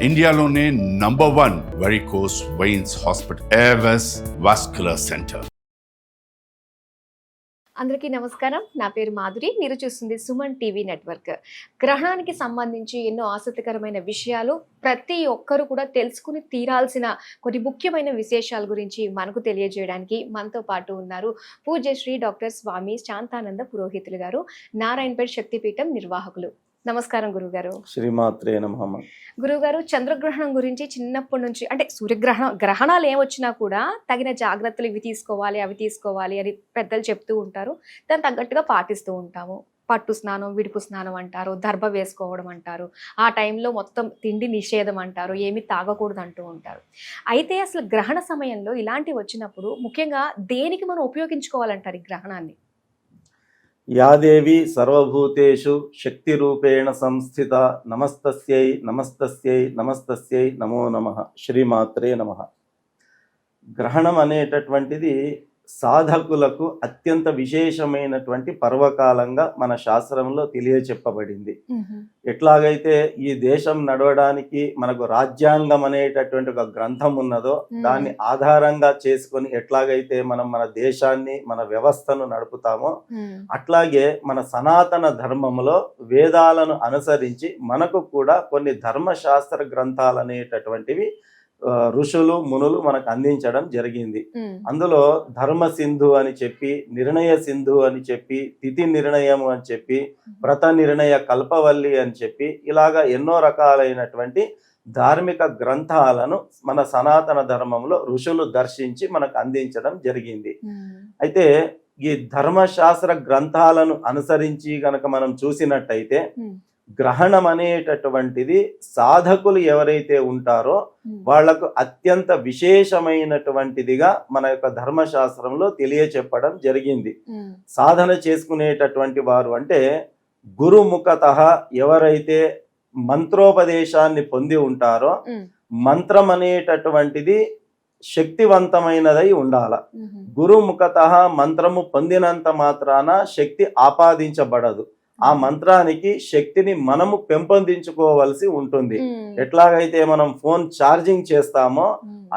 ఇండియాలోనే #1 varicose veins hospital Avis vascular centre. అందరికీ నమస్కారం. నా పేరు మాధురి. మీరు చూస్తుంది సుమన్ టీవీ నెట్వర్క్. గ్రహణానికి సంబంధించి ఎన్నో ఆసక్తికరమైన విషయాలు ప్రతి ఒక్కరు కూడా తెలుసుకుని తీరాల్సిన కొన్ని ముఖ్యమైన విశేషాల గురించి మనకు తెలియజేయడానికి మనతో పాటు ఉన్నారు పూజ్యశ్రీ డాక్టర్ స్వామి శాంతానంద పురోహితులు గారు, నారాయణపేట శక్తిపీఠం నిర్వాహకులు. నమస్కారం గురుగారు. శ్రీమాత్రే నమః. గురుగారు, చంద్రగ్రహణం గురించి చిన్నప్పటి నుంచి అంటే గ్రహణాలు ఏమొచ్చినా కూడా తగిన జాగ్రత్తలు ఇవి తీసుకోవాలి అవి తీసుకోవాలి అని పెద్దలు చెప్తూ ఉంటారు. దాని తగ్గట్టుగా పాటిస్తూ ఉంటాము. పట్టు స్నానం, విడుపు స్నానం అంటారు, దర్భ వేసుకోవడం అంటారు, ఆ టైంలో మొత్తం తిండి నిషేధం అంటారు, ఏమి తాగకూడదు అంటూ ఉంటారు. అయితే అసలు గ్రహణ సమయంలో ఇలాంటివి వచ్చినప్పుడు ముఖ్యంగా దేనికి మనం ఉపయోగించుకోవాలంటారు ఈ గ్రహణాన్ని? యాదేవి సర్వభూతేషు శక్తి రూపేణ సంస్థిత నమస్తస్యై నమస్తస్యై నమస్తస్యై నమో నమః. శ్రీమాత్రే నమః. గ్రహణం అనేటటువంటిది సాధకులకు అత్యంత విశేషమైనటువంటి పర్వకాలంగా మన శాస్త్రంలో తెలియచెప్పబడింది. ఎట్లాగైతే ఈ దేశం నడవడానికి మనకు రాజ్యాంగం అనేటటువంటి ఒక గ్రంథం ఉన్నదో దాన్ని ఆధారంగా చేసుకొని ఎట్లాగైతే మనం మన దేశాన్ని మన వ్యవస్థను నడుపుతామో అట్లాగే మన సనాతన ధర్మంలో వేదాలను అనుసరించి మనకు కూడా కొన్ని ధర్మశాస్త్ర గ్రంథాలు అనేటటువంటివి ఋషులు మునులు మనకు అందించడం జరిగింది. అందులో ధర్మ సింధు అని చెప్పి, నిర్ణయ సింధు అని చెప్పి, తిథి నిర్ణయము అని చెప్పి, వ్రత నిర్ణయ కల్పవల్లి అని చెప్పి ఇలాగా ఎన్నో రకాలైనటువంటి ధార్మిక గ్రంథాలను మన సనాతన ధర్మంలో ఋషులు దర్శించి మనకు అందించడం జరిగింది. అయితే ఈ ధర్మశాస్త్ర గ్రంథాలను అనుసరించి గనక మనం చూసినట్టయితే గ్రహణం అనేటటువంటిది సాధకులు ఎవరైతే ఉంటారో వాళ్లకు అత్యంత విశేషమైనటువంటిదిగా మన యొక్క ధర్మశాస్త్రంలో తెలియచెప్పడం జరిగింది. సాధన చేసుకునేటటువంటి వారు అంటే గురుముఖతః ఎవరైతే మంత్రోపదేశాన్ని పొంది ఉంటారో మంత్రం అనేటటువంటిది శక్తివంతమైనదై ఉండాల. గురుముఖతః మంత్రము పొందినంత మాత్రాన శక్తి ఆపాదించబడదు. ఆ మంత్రానికి శక్తిని మనము పెంపొందించుకోవలసి ఉంటుంది. ఎట్లాగైతే మనం ఫోన్ ఛార్జింగ్ చేస్తామో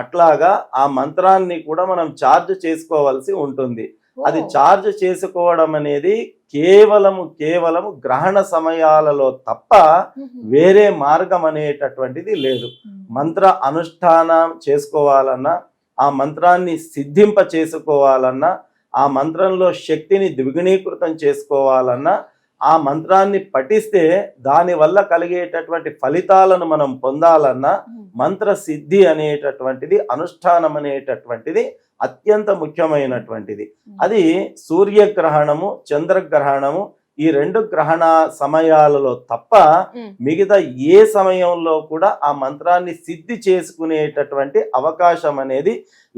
అట్లాగా ఆ మంత్రాన్ని కూడా మనం ఛార్జ్ చేసుకోవలసి ఉంటుంది. అది ఛార్జ్ చేసుకోవడం అనేది కేవలము గ్రహణ సమయాలలో తప్ప వేరే మార్గం అనేటటువంటిది లేదు. మంత్ర అనుష్ఠానం చేసుకోవాలన్నా, ఆ మంత్రాన్ని సిద్ధింప చేసుకోవాలన్నా, ఆ మంత్రంలో శక్తిని ద్విగుణీకృతం చేసుకోవాలన్నా, ఆ మంత్రాన్ని పఠిస్తే దాని వల్ల కలిగేటటువంటి ఫలితాలను మనం పొందాలన్నా మంత్ర సిద్ధి అనేటటువంటిది, అనుష్ఠానం అనేటటువంటిది అత్యంత ముఖ్యమైనటువంటిది. అది సూర్యగ్రహణము, చంద్రగ్రహణము ఈ 2 గ్రహణ సమయాలలో తప్ప మిగతా ఏ సమయంలో కూడా ఆ మంత్రాన్ని సిద్ధి చేసుకునేటటువంటి అవకాశం అనేది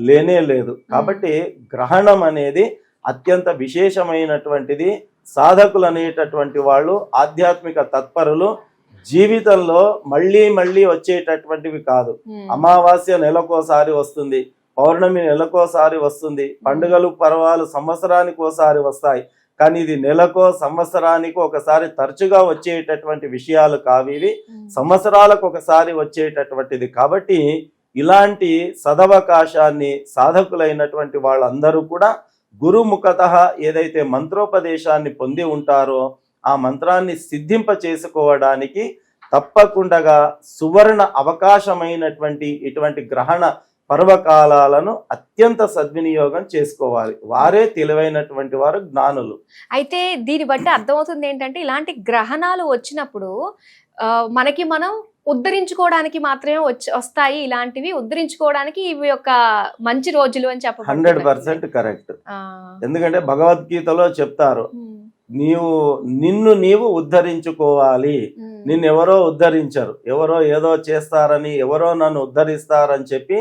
లేనే లేదు. కాబట్టి గ్రహణం అనేది అత్యంత విశేషమైనటువంటిది. సాధకులు అనేటటువంటి వాళ్ళు, ఆధ్యాత్మిక తత్పరులు జీవితంలో మళ్ళీ వచ్చేటటువంటివి కాదు. అమావాస్య నెలకోసారి వస్తుంది, పౌర్ణమి నెలకోసారి వస్తుంది, పండుగలు పర్వాలు సంవత్సరానికి ఒకసారి వస్తాయి. కానీ ఇది నెలకో సంవత్సరానికి ఒకసారి తరచుగా వచ్చేటటువంటి విషయాలు కావివి, సంవత్సరాలకు ఒకసారి వచ్చేటటువంటిది. కాబట్టి ఇలాంటి సదవకాశాన్ని సాధకులైనటువంటి వాళ్ళందరూ కూడా గురుముఖతః ఏదైతే మంత్రోపదేశాన్ని పొంది ఉంటారో ఆ మంత్రాన్ని సిద్ధింప చేసుకోవడానికి తప్పకుండా సువర్ణ అవకాశమైనటువంటి ఇటువంటి గ్రహణ పర్వకాలాలను అత్యంత సద్వినియోగం చేసుకోవాలి. వారే తెలివైనటువంటి వారు, జ్ఞానులు. అయితే దీన్ని బట్టి అర్థమవుతుంది ఏంటంటే ఇలాంటి గ్రహణాలు వచ్చినప్పుడు మనకి మనం ఉద్ధరించుకోవడానికి మాత్రమే వస్తాయి. ఇలాంటివి ఉద్ధరించుకోవడానికి ఇవి ఒక మంచి రోజులు అని చెప్ప 100% కరెక్ట్. ఎందుకంటే భగవద్గీతలో చెప్తారు, నిన్ను నీవు ఉద్ధరించుకోవాలి. నిన్నెవరో ఉద్ధరించరు, ఎవరో ఏదో చేస్తారని, ఎవరో నన్ను ఉద్ధరిస్తారని చెప్పి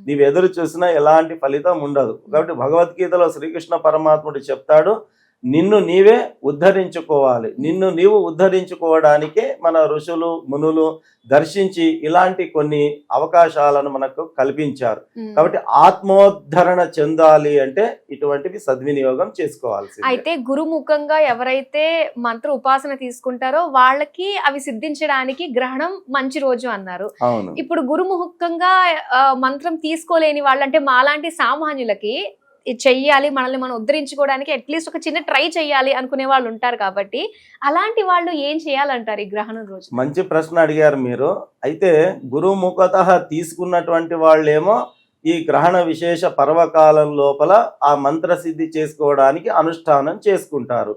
నీవు ఎదురు చూసినా ఎలాంటి ఫలితం ఉండదు. కాబట్టి భగవద్గీతలో శ్రీకృష్ణ పరమాత్ముడు చెప్తాడు, నిన్ను నీవే ఉద్ధరించుకోవాలి. నిన్ను నీవు ఉద్ధరించుకోవడానికే మన ఋషులు మునులు దర్శించి ఇలాంటి కొన్ని అవకాశాలను మనకు కల్పించారు. కాబట్టి ఆత్మోద్ధరణ చెందాలి అంటే ఇటువంటివి సద్వినియోగం చేసుకోవాల్సి. అయితే గురుముఖంగా ఎవరైతే మంత్ర ఉపాసన తీసుకుంటారో వాళ్ళకి అవి సిద్ధించడానికి గ్రహణం మంచి రోజు అన్నారు. అవును. ఇప్పుడు గురుముఖంగా మంత్రం తీసుకోలేని వాళ్ళంటే మాలాంటి సామాన్యులకి చెయ్యాలి, మనల్ని మనం ఉద్ధరించుకోవడానికి అట్లీస్ట్ ఒక చిన్న ట్రై చేయాలి అనుకునే వాళ్ళు ఉంటారు. కాబట్టి అలాంటి వాళ్ళు ఏం చేయాలంటారు ఈ గ్రహణం రోజు? మంచి ప్రశ్న అడిగారు మీరు. అయితే గురుముఖత తీసుకున్నటువంటి వాళ్ళేమో ఈ గ్రహణ విశేష పర్వకాలం లోపల ఆ మంత్ర సిద్ధి చేసుకోవడానికి అనుష్ఠానం చేసుకుంటారు.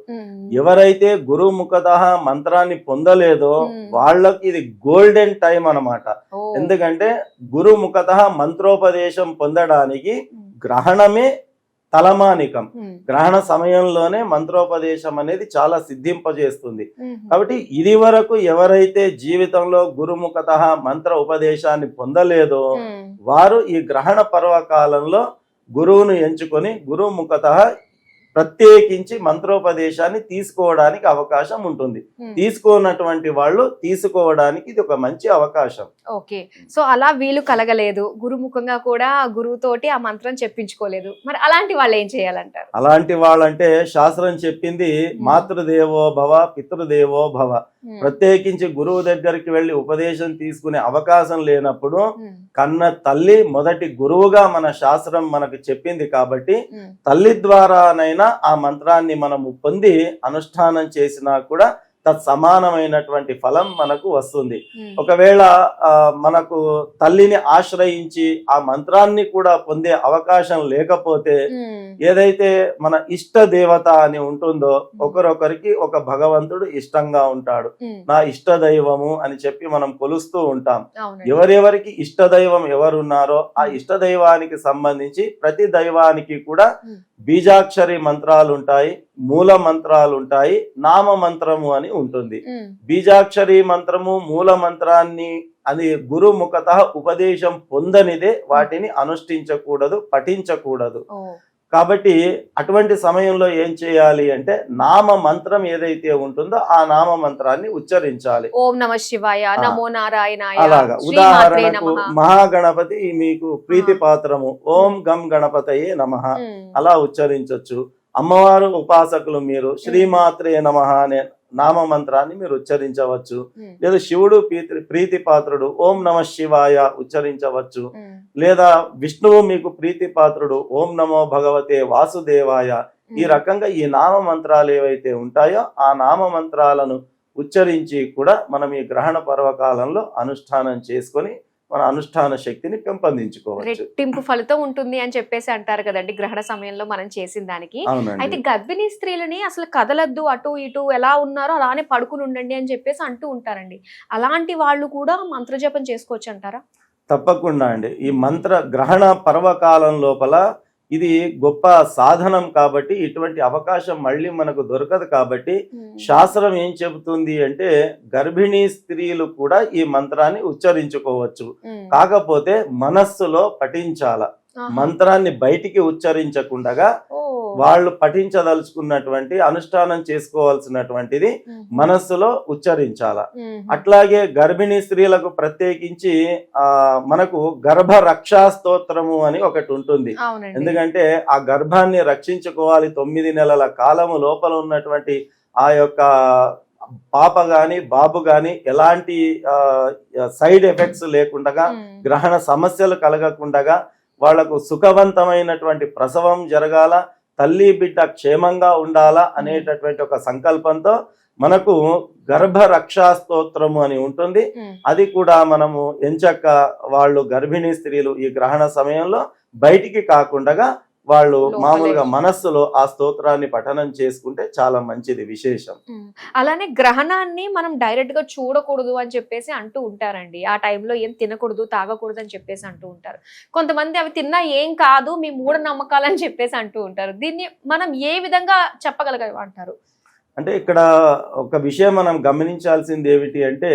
ఎవరైతే గురుముఖత మంత్రాన్ని పొందలేదో వాళ్ళకి ఇది గోల్డెన్ టైం అన్నమాట. ఎందుకంటే గురుముఖత మంత్రోపదేశం పొందడానికి గ్రహణమే తలమానికం. గ్రహణ సమయంలోనే మంత్రోపదేశం అనేది చాలా సిద్ధింపజేస్తుంది. కాబట్టి ఇది వరకు ఎవరైతే జీవితంలో గురుముఖత మంత్ర ఉపదేశాన్ని పొందలేదో వారు ఈ గ్రహణ పర్వకాలంలో గురువును ఎంచుకొని గురుముఖత ప్రత్యేకించి మంత్రోపదేశాన్ని తీసుకోవడానికి అవకాశం ఉంటుంది. తీసుకోనటువంటి వాళ్ళు తీసుకోవడానికి ఇది ఒక మంచి అవకాశం. ఓకే, సో అలా వీలు కలగలేదు, గురుముఖంగా కూడా గురువుతోటి ఆ మంత్రం చెప్పించుకోలేదు, మరి అలాంటి వాళ్ళు ఏం చేయాలంటారు? అలాంటి వాళ్ళంటే శాస్త్రం చెప్పింది మాతృదేవో భవ పితృదేవో భవ. ప్రత్యేకించి గురువు దగ్గరికి వెళ్లి ఉపదేశం తీసుకునే అవకాశం లేనప్పుడు కన్న తల్లి మొదటి గురువుగా మన శాస్త్రం మనకు చెప్పింది. కాబట్టి తల్లి ద్వారానైనా ఆ మంత్రాన్ని మనము పొంది అనుష్ఠానం చేసినా కూడా తత్సమానమైనటువంటి ఫలం మనకు వస్తుంది. ఒకవేళ మనకు తల్లిని ఆశ్రయించి ఆ మంత్రాన్ని కూడా పొందే అవకాశం లేకపోతే ఏదైతే మన ఇష్ట దేవత అని ఉంటుందో ఒకరొకరికి ఒక భగవంతుడు ఇష్టంగా ఉంటాడు. నా ఇష్ట దైవము అని చెప్పి మనం కొలుస్తూ ఉంటాం. ఎవరెవరికి ఇష్ట దైవం ఎవరున్నారో ఆ ఇష్ట దైవానికి సంబంధించి ప్రతి దైవానికి కూడా బీజాక్షరి మంత్రాలు ఉంటాయి, మూల మంత్రాలు ఉంటాయి, నామ మంత్రము అని ఉంటుంది. బీజాక్షరి మంత్రము మూల మంత్రాన్ని అది గురుముఖత ఉపదేశం పొందనిదే వాటిని అనుష్ఠించకూడదు, పఠించకూడదు. కాబట్టి అటువంటి సమయంలో ఏం చేయాలి అంటే నామ మంత్రం ఏదైతే ఉంటుందో ఆ నామ మంత్రాన్ని ఉచ్చరించాలి. ఓం నమః శివాయ, నమో నారాయణాయ. అలాగా ఉదాహరణకు మహాగణపతి మీకు ప్రీతి పాత్రము ఓం గం గణపతయే నమః అలా ఉచ్చరించవచ్చు. అమ్మవారు ఉపాసకులు మీరు శ్రీమాత్రే నమః అనే నామ మంత్రాన్ని మీరు ఉచ్చరించవచ్చు. లేదా శివుడు ప్రీతి పాత్రుడు ఓం నమ శివాయ ఉచ్చరించవచ్చు. లేదా విష్ణువు మీకు ప్రీతి పాత్రుడు ఓం నమో భగవతే వాసుదేవాయ. ఈ రకంగా ఈ నామ మంత్రాలు ఏవైతే ఉంటాయో ఆ నామ మంత్రాలను ఉచ్చరించి కూడా మనం ఈ గ్రహణ పర్వకాలంలో అనుష్ఠానం చేసుకొని మన అనుష్ఠాన శక్తిని పెంపొందించుకోవచ్చు. రెట్టింపు ఫలితం ఉంటుంది అని చెప్పేసి అంటారు కదండి గ్రహణ సమయంలో మనం చేసిన దానికి. అయితే గర్భిణీ స్త్రీలని అసలు కదలద్దు, అటు ఇటు ఎలా ఉన్నారో అలానే పడుకుని ఉండండి అని చెప్పేసి అంటూ ఉంటారండి. అలాంటి వాళ్ళు కూడా మంత్రజపం చేసుకోవచ్చు అంటారా? తప్పకుండా అండి. ఈ మంత్ర గ్రహణ పర్వకాలం లోపల ఇది గొప్ప సాధనం. కాబట్టి ఇటువంటి అవకాశం మళ్ళీ మనకు దొరకదు. కాబట్టి శాస్త్రం ఏం చెబుతుంది అంటే గర్భిణీ స్త్రీలు కూడా ఈ మంత్రాన్ని ఉచ్చరించుకోవచ్చు. కాకపోతే మనస్సులో పఠించాల. మంత్రాన్ని బయటికి ఉచ్చరించకుండా వాళ్ళు పఠించదలుచుకున్నటువంటి అనుష్ఠానం చేసుకోవాల్సినటువంటిది మనస్సులో ఉచ్చరించాల. అట్లాగే గర్భిణీ స్త్రీలకు ప్రత్యేకించి మనకు గర్భ రక్షా స్తోత్రము అని ఒకటి ఉంటుంది. ఎందుకంటే ఆ గర్భాన్ని రక్షించుకోవాలి. 9 నెలల కాలము లోపల ఉన్నటువంటి ఆ యొక్క పాప గాని బాబు గాని ఎలాంటి సైడ్ ఎఫెక్ట్స్ లేకుండా, గ్రహణ సమస్యలు కలగకుండా వాళ్లకు సుఖవంతమైనటువంటి ప్రసవం జరగాల, తల్లి బిడ్డ క్షేమంగా ఉండాలా అనేటటువంటి ఒక సంకల్పంతో మనకు గర్భ రక్షా స్తోత్రము అని ఉంటుంది. అది కూడా మనము ఎంచక్క వాళ్ళు గర్భిణీ స్త్రీలు ఈ గ్రహణ సమయంలో బయటికి కాకుండా వాళ్ళు మామూలుగా మనస్సులో ఆ స్తోత్రాన్ని పఠనం చేసుకుంటే చాలా మంచిది, విశేషం. అలానే గ్రహణాన్ని మనం డైరెక్ట్ గా చూడకూడదు అని చెప్పేసి అంటూ ఉంటారండి. ఆ టైంలో ఏం తినకూడదు, తాగకూడదు అని చెప్పేసి అంటూ ఉంటారు. కొంతమంది అవి తిన్నా ఏం కాదు, మీ మూఢనమ్మకాలు అని చెప్పేసి అంటూ ఉంటారు. దీన్ని మనం ఏ విధంగా చెప్పగలగమంటారు? అంటే ఇక్కడ ఒక విషయం మనం గమనించాల్సింది ఏమిటి అంటే,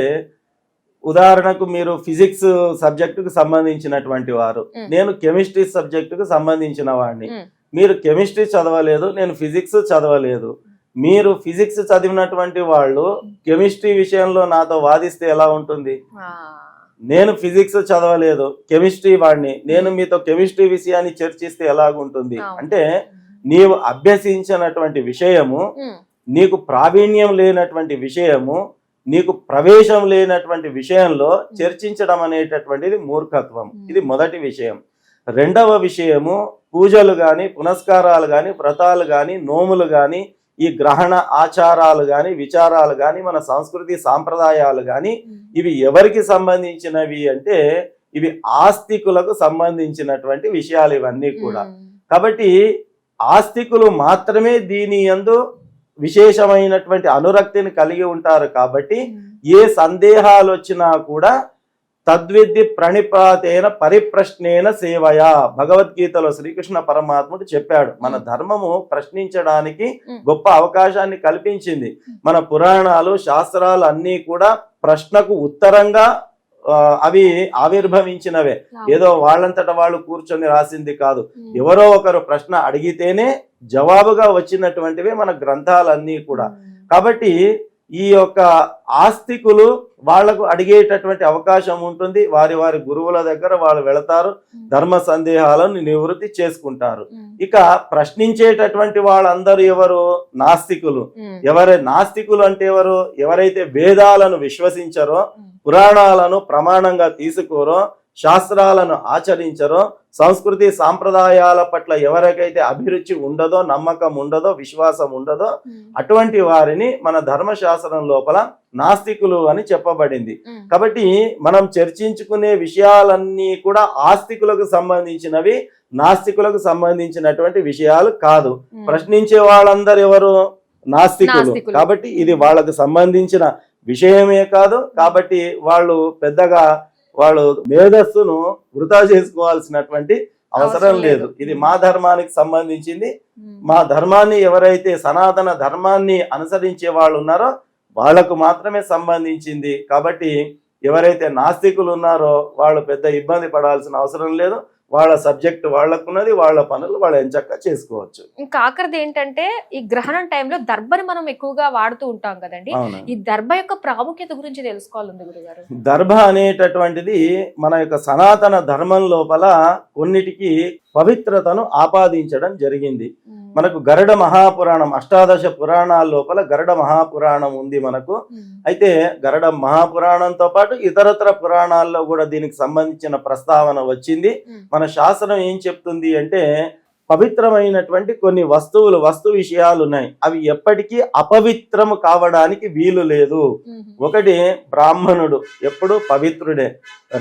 ఉదాహరణకు మీరు ఫిజిక్స్ సబ్జెక్టుకు సంబంధించినటువంటి వారు, నేను కెమిస్ట్రీ సబ్జెక్టుకు సంబంధించిన వాడిని. మీరు కెమిస్ట్రీ చదవలేదు, నేను ఫిజిక్స్ చదవలేదు. మీరు ఫిజిక్స్ చదివినటువంటి వాళ్ళు కెమిస్ట్రీ విషయంలో నాతో వాదిస్తే ఎలా ఉంటుంది? నేను ఫిజిక్స్ చదవలేదు, కెమిస్ట్రీ వాడిని, నేను మీతో కెమిస్ట్రీ విషయాన్ని చర్చిస్తే ఎలాగుంటుంది? అంటే నీవు అభ్యసించినటువంటి విషయము, నీకు ప్రావీణ్యం లేనటువంటి విషయము, నీకు ప్రవేశం లేనటువంటి విషయంలో చర్చించడం అనేటటువంటిది మూర్ఖత్వం. ఇది మొదటి విషయం. రెండవ విషయము, పూజలు కానీ, పునస్కారాలు కానీ, వ్రతాలు కానీ, నోములు కానీ, ఈ గ్రహణ ఆచారాలు కానీ, విచారాలు కానీ, మన సంస్కృతి సాంప్రదాయాలు కానీ, ఇవి ఎవరికి సంబంధించినవి అంటే ఇవి ఆస్తికులకు సంబంధించినటువంటి విషయాలు ఇవన్నీ కూడా. కాబట్టి ఆస్తికులు మాత్రమే దీని యందు విశేషమైనటువంటి అనురక్తిని కలిగి ఉంటారు. కాబట్టి ఏ సందేహాలు వచ్చినా కూడా తద్విద్ది ప్రణిపాతేన పరిప్రశ్నేన సేవయా, భగవద్గీతలో శ్రీకృష్ణ పరమాత్ముడు చెప్పాడు. మన ధర్మము ప్రశ్నించడానికి గొప్ప అవకాశాన్ని కల్పించింది. మన పురాణాలు శాస్త్రాలు అన్నీ కూడా ప్రశ్నకు ఉత్తరంగా అవి ఆవిర్భవించినవే, ఏదో వాళ్ళంతట వాళ్ళు కూర్చొని రాసింది కాదు. ఎవరో ఒకరు ప్రశ్న అడిగితేనే జవాబుగా వచ్చినటువంటివే మన గ్రంథాలన్నీ కూడా. కాబట్టి ఈ యొక్క ఆస్తికులు వాళ్లకు అడిగేటటువంటి అవకాశం ఉంటుంది. వారి వారి గురువుల దగ్గర వాళ్ళు వెళతారు, ధర్మ సందేహాలను నివృత్తి చేసుకుంటారు. ఇక ప్రశ్నించేటటువంటి వాళ్ళందరూ ఎవరు? నాస్తికులు. నాస్తికులు అంటే ఎవరు? ఎవరైతే వేదాలను విశ్వసించరో, పురాణాలను ప్రమాణంగా తీసుకోరో, శాస్త్రాలను ఆచరించరో, సంస్కృతి సాంప్రదాయాల పట్ల ఎవరికైతే అభిరుచి ఉండదో, నమ్మకం ఉండదో, విశ్వాసం ఉండదో, అటువంటి వారిని మన ధర్మశాస్త్రం లోపల నాస్తికులు అని చెప్పబడింది. కాబట్టి మనం చర్చించుకునే విషయాలన్నీ కూడా ఆస్తికులకు సంబంధించినవి, నాస్తికులకు సంబంధించినటువంటి విషయాలు కాదు. ప్రశ్నించే వాళ్ళందరూ ఎవరు? నాస్తికులు. కాబట్టి ఇది వాళ్ళకు సంబంధించిన విషయమే కాదు. కాబట్టి వాళ్ళు మేధస్సును వృధా చేసుకోవాల్సినటువంటి అవసరం లేదు. ఇది మా ధర్మానికి సంబంధించింది. మా ధర్మాన్ని ఎవరైతే సనాతన ధర్మాన్ని అనుసరించే వాళ్ళు ఉన్నారో వాళ్లకు మాత్రమే సంబంధించింది. కాబట్టి ఎవరైతే నాస్తికులు ఉన్నారో వాళ్ళు పెద్ద ఇబ్బంది పడాల్సిన అవసరం లేదు. వాళ్ళ సబ్జెక్ట్ వాళ్ళకున్నది, వాళ్ళ పనులు వాళ్ళు ఎంచక్కా చేసుకోవచ్చు. ఇంకా ఆఖరిది ఏంటంటే, ఈ గ్రహణం టైంలో దర్భని మనం ఎక్కువగా వాడుతూ ఉంటాం కదండి. ఈ దర్భ యొక్క ప్రాముఖ్యత గురించి తెలుసుకోవాలి గురుగారు. దర్భ అనేటటువంటిది మన యొక్క సనాతన ధర్మం లోపల కొన్నిటికి పవిత్రతను ఆపాదించడం జరిగింది. మనకు గరుడ మహాపురాణం, అష్టాదశ పురాణాల లోపల గరుడ మహాపురాణం ఉంది మనకు. అయితే గరుడ మహాపురాణంతో పాటు ఇతరత్ర పురాణాల్లో కూడా దీనికి సంబంధించిన ప్రస్తావన వచ్చింది. మన శాస్త్రం ఏం చెప్తుంది అంటే, పవిత్రమైనటువంటి కొన్ని వస్తు విషయాలు ఉన్నాయి, అవి ఎప్పటికీ అపవిత్రము కావడానికి వీలు లేదు. ఒకటి బ్రాహ్మణుడు ఎప్పుడు పవిత్రుడే.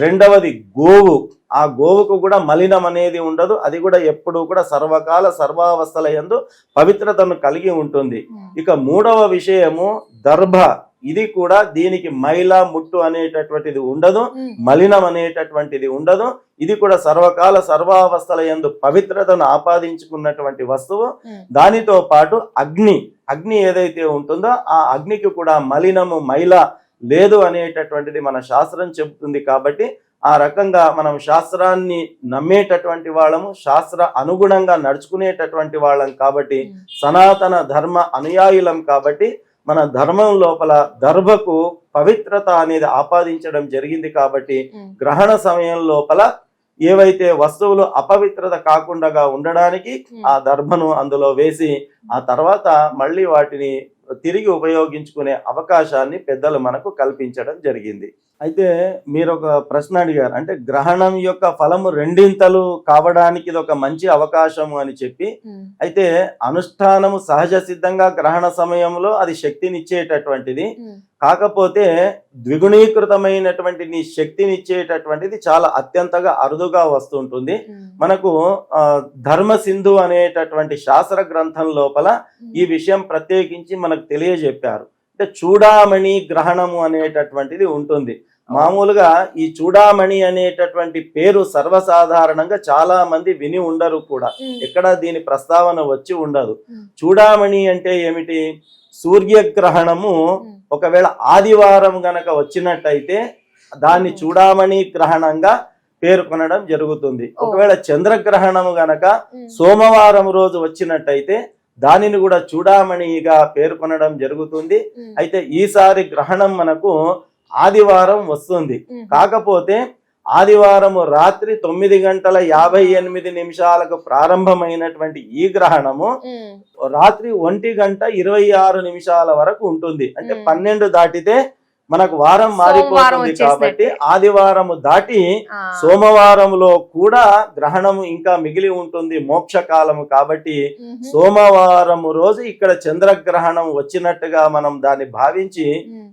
రెండవది గోవు, ఆ గోవుకు కూడా మలినం అనేది ఉండదు, అది కూడా ఎప్పుడు కూడా సర్వకాల సర్వావస్థల యందు పవిత్రతను కలిగి ఉంటుంది. ఇక మూడవ విషయము దర్భ, ఇది కూడా దీనికి మైల ముట్టు అనేటటువంటిది ఉండదు, మలినం అనేటటువంటిది ఉండదు. ఇది కూడా సర్వకాల సర్వావస్థల యందు పవిత్రతను ఆపాదించుకున్నటువంటి వస్తువు. దానితో పాటు అగ్ని ఏదైతే ఉంటుందో ఆ అగ్నికి కూడా మలినము మైల లేదు అనేటటువంటిది మన శాస్త్రం చెబుతుంది. కాబట్టి ఆ రకంగా మనం శాస్త్రాన్ని నమ్మేటటువంటి వాళ్ళము, శాస్త్ర అనుగుణంగా నడుచుకునేటటువంటి వాళ్ళం కాబట్టి, సనాతన ధర్మ అనుయాయులం కాబట్టి మన ధర్మం లోపల దర్భకు పవిత్రత అనేది ఆపాదించడం జరిగింది. కాబట్టి గ్రహణ సమయం లోపల ఏవైతే వస్తువులు అపవిత్రత కాకుండా ఉండడానికి ఆ దర్భను అందులో వేసి ఆ తర్వాత మళ్ళీ వాటిని తిరిగి ఉపయోగించుకునే అవకాశాన్ని పెద్దలు మనకు కల్పించడం జరిగింది. అయితే మీరు ఒక ప్రశ్న అడిగారు, అంటే గ్రహణం యొక్క ఫలము రెండింతలు కావడానికి ఇది ఒక మంచి అవకాశము అని చెప్పి. అయితే అనుష్ఠానము సహజ సిద్ధంగా గ్రహణ సమయంలో అది శక్తినిచ్చేటటువంటిది. కాకపోతే ద్విగుణీకృతమైనటువంటి నీ శక్తినిచ్చేటటువంటిది చాలా అత్యంతగా అరుదుగా వస్తుంటుంది. మనకు ధర్మ సింధు అనేటటువంటి శాస్త్ర గ్రంథం లోపల ఈ విషయం ప్రత్యేకించి మనకు తెలియజెప్పారు. అంటే చూడామణి గ్రహణము అనేటటువంటిది ఉంటుంది. మామూలుగా ఈ చూడామణి అనేటటువంటి పేరు సర్వసాధారణంగా చాలా మంది విని ఉండరు కూడా, ఎక్కడ దీని ప్రస్తావన వచ్చి ఉండదు. చూడామణి అంటే ఏమిటి? సూర్యగ్రహణము ఒకవేళ ఆదివారం గనక వచ్చినట్టయితే దాన్ని చూడామణి గ్రహణంగా పేర్కొనడం జరుగుతుంది. ఒకవేళ చంద్రగ్రహణము గనక సోమవారం రోజు వచ్చినట్టయితే దానిని కూడా చూడామణిగా పేర్కొనడం జరుగుతుంది. అయితే ఈసారి గ్రహణం మనకు ఆదివారం వస్తుంది. కాకపోతే ఆదివారము రాత్రి 9:58 ప్రారంభమైనటువంటి ఈ గ్రహణము రాత్రి 1:26 వరకు ఉంటుంది. అంటే 12 దాటితే మనకు వారం మారిపోతుంది. కాబట్టి ఆదివారము దాటి సోమవారంలో కూడా గ్రహణము ఇంకా మిగిలి ఉంటుంది, మోక్షకాలము. కాబట్టి సోమవారము రోజు ఇక్కడ చంద్రగ్రహణం వచ్చినట్టుగా మనం దాన్ని భావించి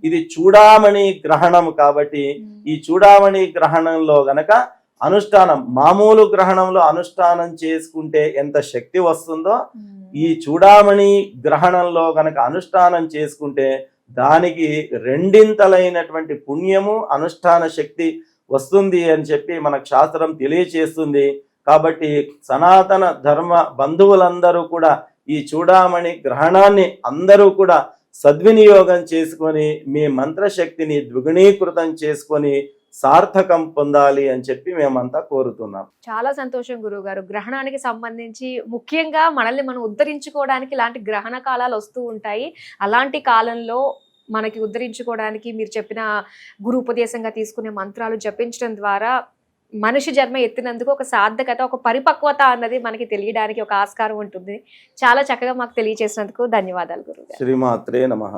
ఇది చూడామణి గ్రహణం. కాబట్టి ఈ చూడామణి గ్రహణంలో గనక అనుష్ఠానం, మామూలు గ్రహణంలో అనుష్ఠానం చేసుకుంటే ఎంత శక్తి వస్తుందో ఈ చూడామణి గ్రహణంలో గనక అనుష్ఠానం చేసుకుంటే దానికి రెండింతలైనటువంటి పుణ్యము, అనుష్ఠాన శక్తి వస్తుంది అని చెప్పి మనకు శాస్త్రం తెలియచేస్తుంది. కాబట్టి సనాతన ధర్మ బంధువులందరూ కూడా ఈ చూడామణి గ్రహణాన్ని అందరూ కూడా సద్వినియోగం చేసుకొని మీ మంత్రశక్తిని ద్విగుణీకృతం చేసుకొని సార్థకం పొందాలి అని చెప్పి మేమంతా కోరుతున్నాం. చాలా సంతోషం గురువుగారు. గ్రహణానికి సంబంధించి ముఖ్యంగా మనల్ని మనం ఉద్ధరించుకోవడానికి ఇలాంటి గ్రహణ కాలాలు వస్తూ ఉంటాయి. అలాంటి కాలంలో మనకి ఉద్ధరించుకోవడానికి మీరు చెప్పిన గురు ఉపదేశంగా తీసుకునే మంత్రాలు జపించడం ద్వారా మనిషి జన్మ ఎత్తినందుకు ఒక సార్థకత, ఒక పరిపక్వత అన్నది మనకి తెలియడానికి ఒక ఆస్కారం ఉంటుంది. చాలా చక్కగా మాకు తెలియజేసినందుకు ధన్యవాదాలు గురువుగారు. శ్రీమాత్రే నమః.